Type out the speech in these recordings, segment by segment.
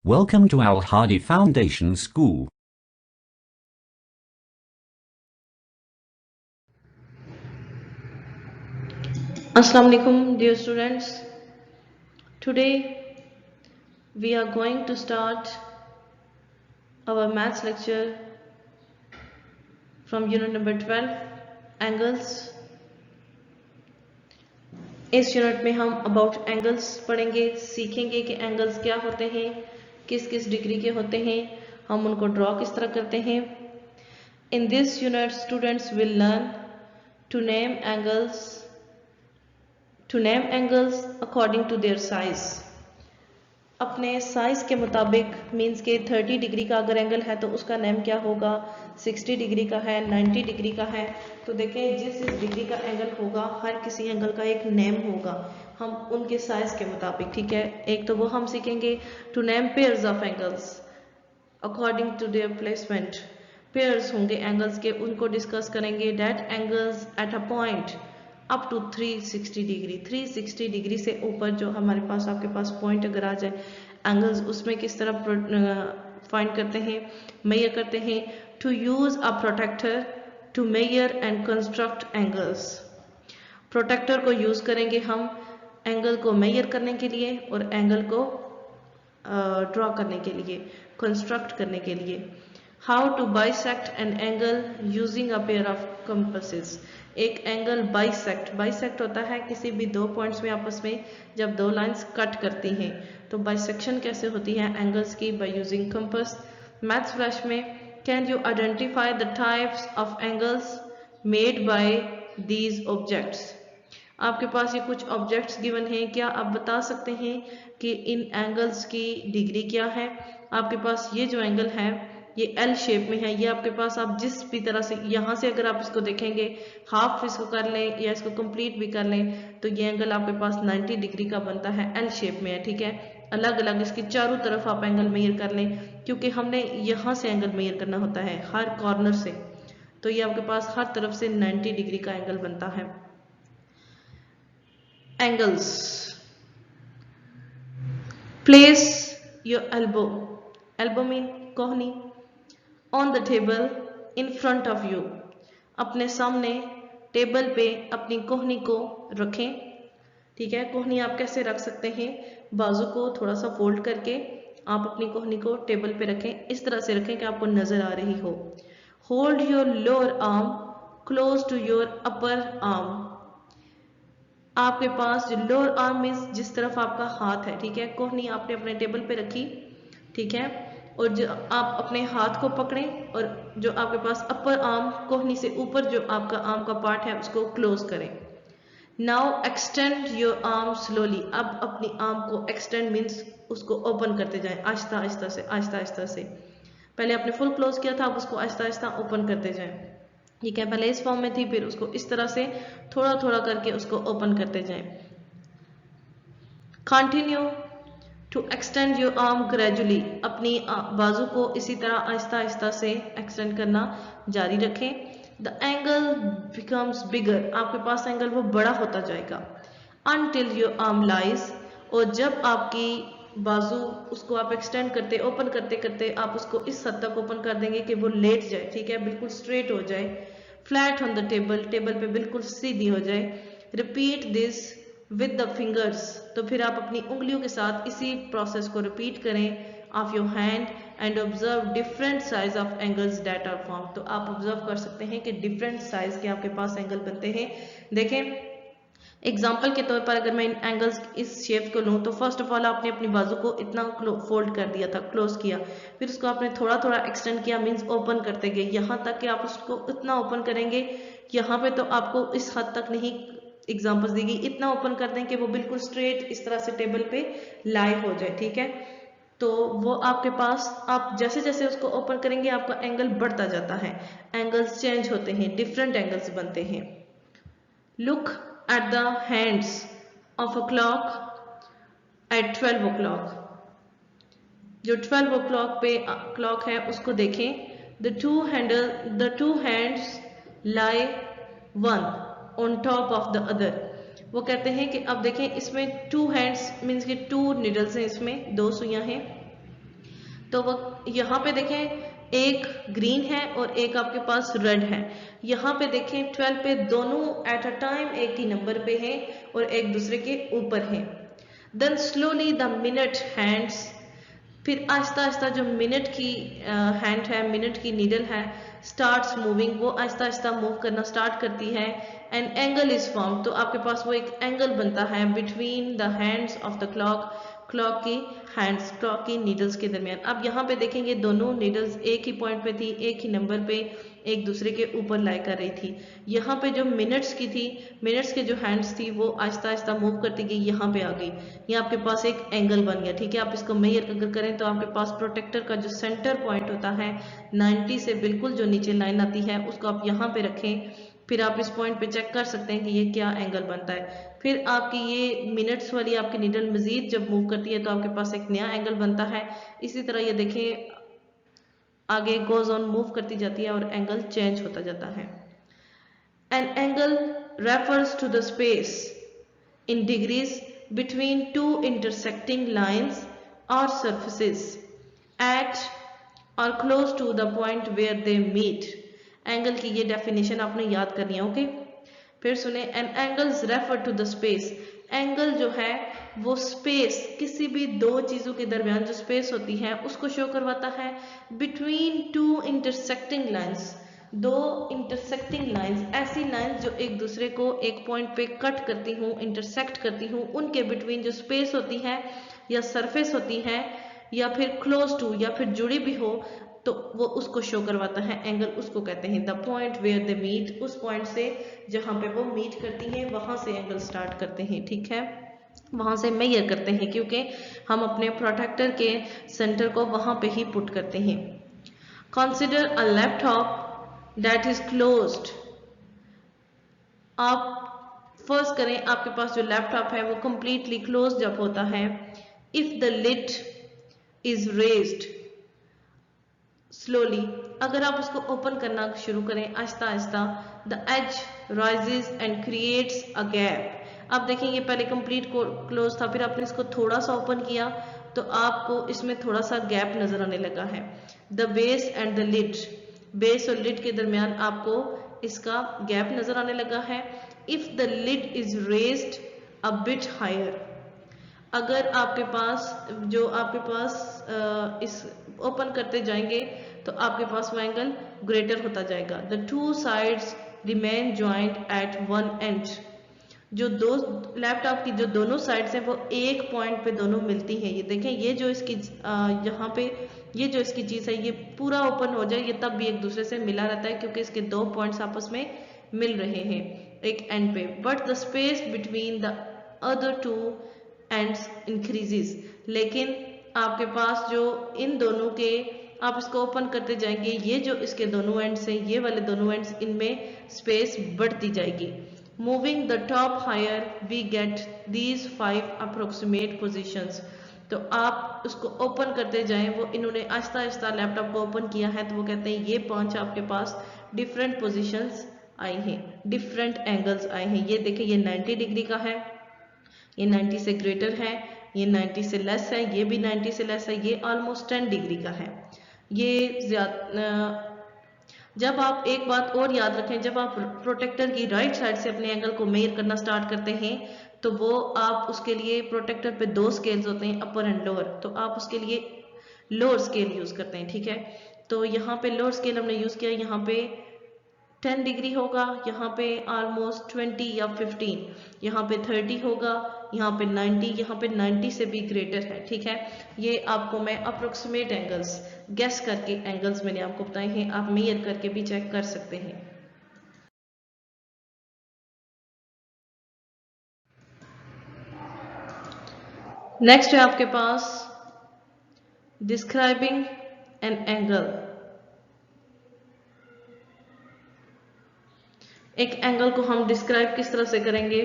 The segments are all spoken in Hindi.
Welcome to Al Hadi Foundation School. Assalamu alaikum, dear students. Today we are going to start our maths lecture from unit number 12, angles. इस यूनिट में हम अबाउट एंगल्स पढ़ेंगे, सीखेंगे कि एंगल्स क्या होते हैं, किस किस डिग्री के होते हैं, हम उनको ड्रॉ किस तरह करते हैं. In this unit students will learn to name angles according to their size. अपने साइज के मुताबिक मीन्स के 30 डिग्री का अगर एंगल है तो उसका नेम क्या होगा, 60 डिग्री का है, 90 डिग्री का है, तो देखें जिस डिग्री का एंगल होगा हर किसी एंगल का एक नेम होगा, हम उनके साइज के मुताबिक. ठीक है, एक तो वो हम सीखेंगे to name pairs of angles according to their placement. Pairs होंगे एंगल्स के, उनको डिस्कस करेंगे. That angles at a point up to 360 degree. 360 degree से ऊपर जो हमारे पास आपके पास पॉइंट अगर आ जाए एंगल्स, उसमें किस तरह फाइंड करते हैं, मेजर करते हैं. To use a protractor to measure and construct angles. Protractor को यूज करेंगे हम एंगल को मेजर करने के लिए और एंगल को ड्रॉ करने के लिए, कंस्ट्रक्ट करने के लिए. How to bisect an angle using a pair of compasses. एक एंगल बाइसेक्ट होता है किसी भी दो पॉइंट्स में आपस में जब दो लाइंस कट करती हैं, तो बाइसेक्शन कैसे होती है एंगल्स की, by using compass. Maths flash में can you identify the types of angles made by these objects. आपके पास ये कुछ ऑब्जेक्ट्स गिवन हैं, क्या आप बता सकते हैं कि इन एंगल्स की डिग्री क्या है. आपके पास ये जो एंगल है ये एल शेप में है, ये आपके पास आप जिस भी तरह से यहाँ से अगर आप इसको देखेंगे, हाफ इसको कर लें या इसको कंप्लीट भी कर लें, तो ये एंगल आपके पास 90 डिग्री का बनता है, एल शेप में है. ठीक है, अलग अलग इसकी चारों तरफ आप एंगल मेजर कर लें, क्योंकि हमने यहाँ से एंगल मेजर करना होता है हर कॉर्नर से, तो ये आपके पास हर तरफ से 90 डिग्री का एंगल बनता है. Angles. Place your elbow mean कोहनी on the table in front of you. अपने सामने टेबल पे अपनी कोहनी को रखें. ठीक है, कोहनी आप कैसे रख सकते हैं, बाजू को थोड़ा सा फोल्ड करके आप अपनी कोहनी को टेबल पे रखें, इस तरह से रखें कि आपको नजर आ रही हो. Hold your lower arm close to your upper arm. आपके पास जो लोअर आर्म मीन्स जिस तरफ आपका हाथ है, ठीक है, कोहनी आपने अपने टेबल पे रखी. ठीक है, और जो आप अपने हाथ को पकड़ें और जो आपके पास अपर आर्म कोहनी से ऊपर जो आपका आर्म का पार्ट है उसको क्लोज करें. Now extend your arm slowly. अब अपनी आर्म को एक्सटेंड मीन्स उसको ओपन करते जाएं आहिस्ता आहिस्ता से. पहले आपने फुल क्लोज किया था, अब उसको आहिस्ता आहिस्ता ओपन करते जाएं. ठीक है, पहले इस फॉर्म में थी, फिर उसको इस तरह से थोड़ा थोड़ा करके उसको ओपन करते जाएं. Continue to extend your arm gradually. अपनी बाजू को इसी तरह आहिस्ता आहिस्ता से एक्सटेंड करना जारी रखें. द एंगल बिकम्स बिगर. आपके पास एंगल वो बड़ा होता जाएगा. Until your arm lies. और जब आपकी बाजू उसको आप एक्सटेंड करते ओपन करते करते आप उसको इस हद तक ओपन कर देंगे कि वो लेट जाए. ठीक है, बिल्कुल स्ट्रेट हो जाए. Flat on the table. Table पे बिल्कुल सीधी हो जाए. Repeat this with the fingers. तो फिर आप अपनी उंगलियों के साथ इसी प्रोसेस को रिपीट करें of your hand and observe different size of angles that are form. तो आप ऑब्जर्व कर सकते हैं कि डिफरेंट साइज के आपके पास एंगल बनते हैं. देखें, एग्जाम्पल के तौर पर अगर मैं इन एंगल्स इस शेप को लूँ तो फर्स्ट ऑफ ऑल आपने अपनी बाजू को इतना फोल्ड कर दिया था, क्लोज किया, फिर उसको आपने थोड़ा थोड़ा एक्सटेंड किया मीन्स ओपन करते गए, यहाँ तक कि आप उसको इतना ओपन करेंगे, यहाँ पे तो आपको इस हद तक नहीं एग्जाम्पल्स दी गई, इतना ओपन कर दें कि वो बिल्कुल स्ट्रेट इस तरह से टेबल पे लाई हो जाए. ठीक है, तो वो आपके पास आप जैसे जैसे उसको ओपन करेंगे आपका एंगल बढ़ता जाता है, एंगल्स चेंज होते हैं, डिफरेंट एंगल्स बनते हैं. Look at the hands of a clock at 12 o'clock. जो 12 o'clock पे क्लॉक है उसको देखें. the two hands lie one on top of the other. वो कहते हैं कि अब देखें इसमें 2 hands मीन्स कि 2 निडल्स हैं, इसमें 2 सुइयां हैं. तो वो यहाँ पे देखें एक ग्रीन है और एक आपके पास रेड है। यहाँ पे देखें 12 पे दोनों एट अ टाइम एक ही नंबर पे हैं और एक दूसरे के ऊपर हैं। Then slowly the minute hands, फिर आहिस्ता आहिस्ता जो मिनट की हैंड है, मिनट की नीडल है, स्टार्ट्स मूविंग, वो आहिस्ता आहिस्ता मूव करना स्टार्ट करती है। एंड एंगल इज फॉर्म, तो आपके पास वो एक एंगल बनता है between the hands of the clock, clock की हैंड्स, क्लॉक की नीडल्स के दरमियान। अब यहाँ पे देखेंगे दोनों नीडल्स एक ही पॉइंट पे थी, एक ही नंबर पे एक दूसरे के ऊपर लाई कर रही थी। यहाँ पे जो मिनट्स की थी, मिनट्स के जो हैंड्स थी वो आहिस्ता आहिस्ता मूव करती गई, यहाँ पे आ गई, ये आपके पास एक एंगल बन गया। ठीक है, आप इसको मेजर अगर करें तो आपके पास प्रोटेक्टर का जो सेंटर पॉइंट होता है 90 से बिल्कुल जो नीचे लाइन आती है उसको आप यहाँ पे रखें, फिर आप इस पॉइंट पे चेक कर सकते हैं कि ये क्या एंगल बनता है। फिर आपकी ये मिनट्स वाली आपकी नीडल मजीद जब मूव करती है तो आपके पास एक नया एंगल बनता है। इसी तरह ये देखें आगे गोज ऑन मूव करती जाती है और एंगल चेंज होता जाता है। An angle refers to the space in degrees between two intersecting lines or surfaces at or close to the point where they meet। Angle की ये डेफिनेशन आपने याद करनी है। ओके, फिर सुने, an angles refer to the space, angle जो है वो स्पेस, किसी भी दो चीजों के दरमियान जो स्पेस होती है उसको शो करवाता है। बिटवीन टू इंटरसेक्टिंग लाइन्स, दो इंटरसेक्टिंग लाइंस, ऐसी लाइंस जो एक दूसरे को एक पॉइंट पे कट करती हूँ, इंटरसेक्ट करती हूँ, उनके बिटवीन जो स्पेस होती है या सरफेस होती है या फिर क्लोज टू या फिर जुड़ी भी हो तो वो उसको शो करवाता है एंगल, उसको कहते हैं the point where they meet. उस पॉइंट से जहाँ पे वो मीट करती हैं वहां से एंगल स्टार्ट करते हैं। ठीक है, वहां से मेजर करते हैं क्योंकि हम अपने प्रोटेक्टर के सेंटर को वहां पे ही पुट करते हैं। Consider a laptop that is closed। आप फर्स्ट करें, आपके पास जो लैपटॉप है वो completely closed जब होता है। if the lid is raised slowly, अगर आप उसको ओपन करना शुरू करें Aahista Aahista, the edge rises and creates a gap। आप देखें ये पहले कंप्लीट क्लोज था, फिर आपने इसको थोड़ा सा ओपन किया तो आपको इसमें थोड़ा सा गैप नजर आने लगा है। the base and the lid, base और लिड के दरमियान आपको इसका गैप नजर आने लगा है। If the lid is raised a bit higher, अगर आपके पास जो आपके पास इस ओपन करते जाएंगे तो आपके पास वो एंगल ग्रेटर होता जाएगा। The two sides remain joint at one end, जो दो लैपटॉप की जो दोनों साइड्स हैं वो एक पॉइंट पे दोनों मिलती हैं। ये देखें, ये जो इसकी यहाँ पे ये जो इसकी चीज है ये पूरा ओपन हो जाए, ये तब भी एक दूसरे से मिला रहता है क्योंकि इसके दो पॉइंट्स आपस में मिल रहे हैं एक एंड पे। But the space between the other two ends increases, लेकिन आपके पास जो इन दोनों के, आप इसको ओपन करते जाएंगे, ये जो इसके दोनों एंड्स हैं, ये वाले दोनों एंड्स, इनमें स्पेस बढ़ती जाएगी। Moving the top higher we get these 5 approximate positions। तो आप उसको ओपन करते जाएं, वो इन्होंने आहिस्ता आहिस्ता लैपटॉप को ओपन किया है तो वो कहते हैं ये 5 आपके पास डिफरेंट पोजीशंस आई हैं, डिफरेंट एंगल्स आए हैं। ये देखें, ये 90 डिग्री का है, ये 90 से ग्रेटर है, ये 90 से लेस है, ये भी 90 से लेस है, ये ऑलमोस्ट 10 डिग्री का है। ये जब आप एक बात और याद रखें, जब आप प्रोटेक्टर की राइट साइड से अपने एंगल को मेजर करना स्टार्ट करते हैं तो वो आप उसके लिए प्रोटेक्टर पे दो स्केल्स होते हैं, अपर एंड लोअर, तो आप उसके लिए लोअर स्केल यूज करते हैं। ठीक है, तो यहाँ पे लोअर स्केल हमने यूज किया, यहाँ पे 10 डिग्री होगा, यहाँ पे ऑलमोस्ट 20 या 15, यहाँ पे 30 होगा, यहाँ पे 90, यहाँ पे 90 से भी ग्रेटर है। ठीक है, ये आपको मैं अप्रोक्सीमेट एंगल्स, गेस करके एंगल्स मैंने आपको बताए हैं, आप मेजर करके भी चेक कर सकते हैं। नेक्स्ट है आपके पास डिस्क्राइबिंग एन एंगल। एक एंगल को हम डिस्क्राइब किस तरह से करेंगे?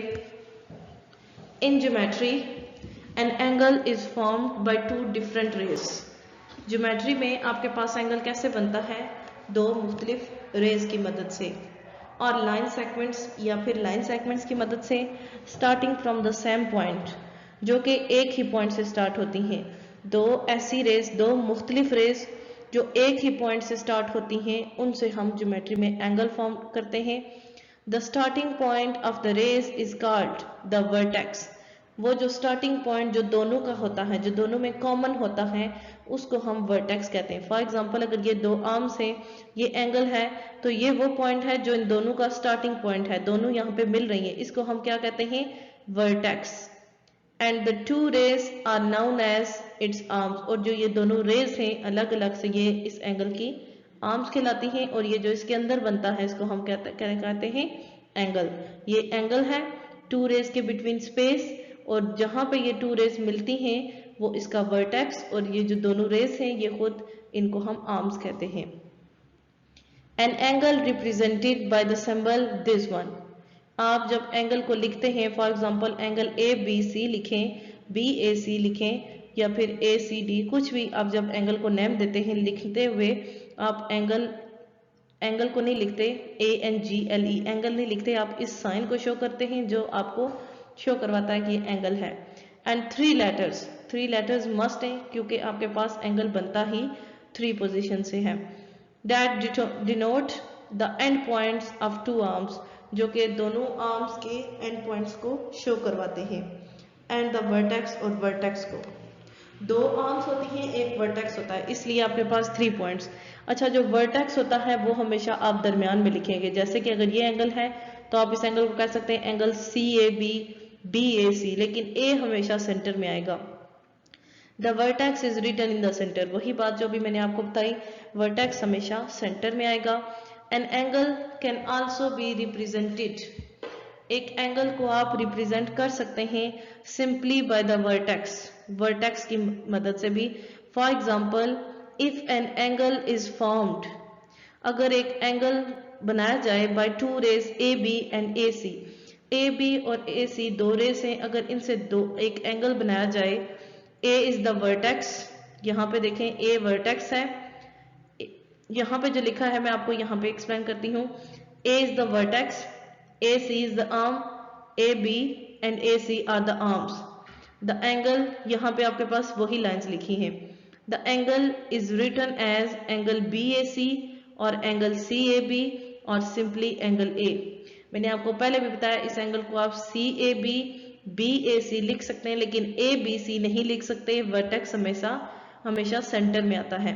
In geometry an angle is formed by two different rays. Geometry में आपके पास एंगल कैसे बनता है? दो मुख्तलिफ रेज की मदद से और लाइन सेगमेंट्स या फिर लाइन सेगमेंट्स की मदद से, starting from the same point, जो कि एक ही पॉइंट से स्टार्ट होती हैं। दो ऐसी रेस, दो मुख्तलिफ रेस जो एक ही पॉइंट से स्टार्ट होती हैं, उनसे हम ज्योमेट्री में एंगल फॉर्म करते हैं। The starting point of the rays is called the vertex. वो जो स्टार्टिंग पॉइंट जो दोनों का होता है, जो दोनों में कॉमन होता है, उसको हम वर्टेक्स कहते हैं। फॉर एग्जांपल अगर ये दो आर्म्स हैं, ये एंगल है, तो ये वो पॉइंट है जो इन दोनों का स्टार्टिंग पॉइंट है, दोनों यहाँ पे मिल रही है, इसको हम क्या कहते हैं, vertex. And the two rays are known as its arms. और जो ये दोनों रेस हैं अलग अलग से, ये इस एंगल की आर्म्स कहलाती हैं, और ये जो इसके अंदर बनता है इसको हम कहते हैं एंगल। ये एंगल है टू रेस के बिटवीन स्पेस, और जहां पे ये टू रेस मिलती हैं वो इसका वर्टेक्स, और ये जो दोनों रेस हैं ये खुद इनको हम आर्म्स कहते हैं। An angle represented by the symbol this one. आप जब एंगल को लिखते हैं, for example angle A B C लिखें, बी ए सी लिखें, या फिर ए सी डी, कुछ भी आप जब एंगल को नेम देते हैं लिखते हुए, आप एंगल को नहीं लिखते A N G L E, angle नहीं लिखते, आप इस साइन को शो करते हैं जो आपको शो करवाता है कि ये एंगल है। एंड थ्री लेटर्स मस्ट है, क्योंकि आपके पास एंगल बनता ही थ्री पोजीशन से है। That denote the end points of two arms, जो कि दोनों आर्म्स के एंड पॉइंट्स को शो करवाते हैं। एंड द वर्टेक्स, और वर्टेक्स को दो आर्म्स होती हैं, एक वर्टेक्स होता है, इसलिए आपके पास 3 पॉइंट्स। अच्छा, जो वर्टेक्स होता है वो हमेशा आप दरमियान में लिखेंगे। जैसे कि अगर ये एंगल है तो आप इस एंगल को कह सकते हैं angle C A B, B A C, लेकिन ए हमेशा सेंटर में आएगा। The vertex is written in the centre, वही बात जो अभी मैंने आपको बताई, वर्टेक्स हमेशा सेंटर में आएगा। An angle can also be represented, एक एंगल को आप रिप्रेजेंट कर सकते हैं simply by the vertex, vertex की मदद से भी। For example, if an angle is formed, अगर एक एंगल बनाया जाए by two rays A B and A C, A B और ए सी दो रेस हैं, अगर इनसे एक एंगल बनाया जाए, ए इज द वर्टेक्स, यहाँ पे देखें ए वर्टेक्स है, यहाँ पे जो लिखा है मैं आपको यहाँ पे एक्सप्लेन करती हूँ। A is the vertex, A C is the arm, A B and A C are the arms. The angle, यहाँ पे आपके पास वही लाइंस लिखी हैं। The angle is written as angle B A C और एंगल सी ए बी और सिंपली एंगल ए। मैंने आपको पहले भी बताया, इस एंगल को आप सी ए बी, बी ए सी लिख सकते हैं, लेकिन ए बी सी नहीं लिख सकते, वर्टेक्स हमेशा सेंटर में आता है।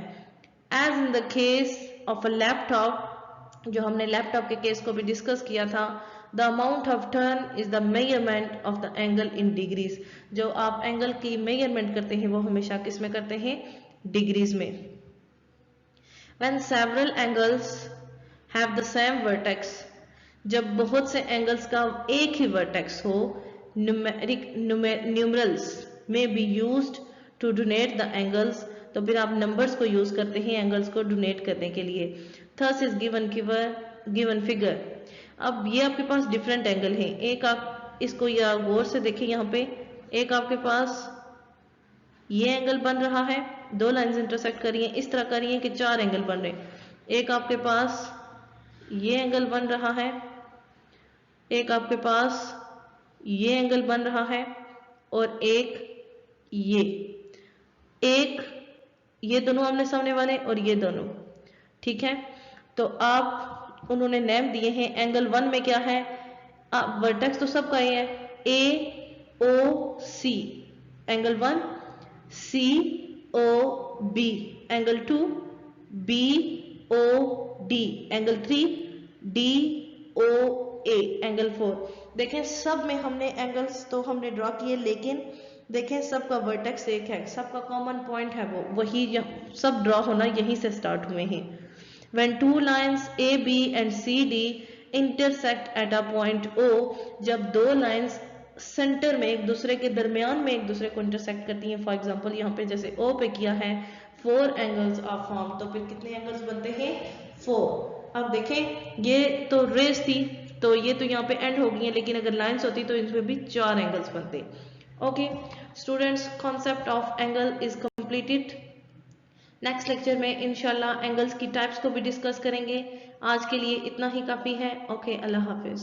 As in the case of a laptop, जो हमने लैपटॉप के केस को भी डिस्कस किया था, the amount of turn is the measurement of the angle in degrees. जो आप एंगल की मेजरमेंट करते हैं वो हमेशा किस में करते हैं, डिग्रीज में। When several angles have the same vertex, जब बहुत से एंगल्स का एक ही वर्टेक्स हो, न्यूमरल्स में be used to donate the angles, तो फिर आप नंबर्स को यूज करते हैं एंगल्स को डोनेट करने के लिए। Thus is given figure. अब ये आपके पास डिफरेंट एंगल हैं, एक आप इसको या गौर से देखें, यहाँ पे एक आपके पास ये एंगल बन रहा है, दो लाइंस इंटरसेक्ट करिए, इस तरह करिए कि 4 एंगल बन रहे हैं। एक आपके पास ये एंगल बन रहा है, एक आपके पास ये एंगल बन रहा है, और ये दोनों आमने सामने वाले और ये दोनों, ठीक है। तो आप उन्होंने नेम दिए हैं। एंगल 1 में क्या है, वर्टेक्स तो सबका ये है, A O C, angle 1 C O B, angle 2 B O D, angle 3 D O A, angle 4। देखें सब में हमने एंगल्स तो हमने ड्रॉ किए, लेकिन देखें सबका वर्टेक्स एक है, सबका कॉमन पॉइंट है, वो वही सब ड्रॉ होना यहीं से स्टार्ट हुए हैं। When two lines AB and CD intersect at a point O, जब दो लाइंस सेंटर में एक दूसरे के दरमियान में एक दूसरे को इंटरसेक्ट करती हैं, फॉर एग्जांपल यहाँ पे जैसे O पे किया है, 4 एंगल्स आर फॉर्म, तो फिर कितने एंगल्स बनते हैं, 4। अब देखें ये तो रेस थी, तो ये तो यहाँ पे एंड हो गई है, लेकिन अगर लाइंस होती तो इनमें भी 4 एंगल्स बनते। Okay students, concept of angle is completed. Next lecture में इंशाल्लाह एंगल्स की टाइप्स को भी डिस्कस करेंगे। आज के लिए इतना ही काफ़ी है। ओके, अल्लाह हाफिज़।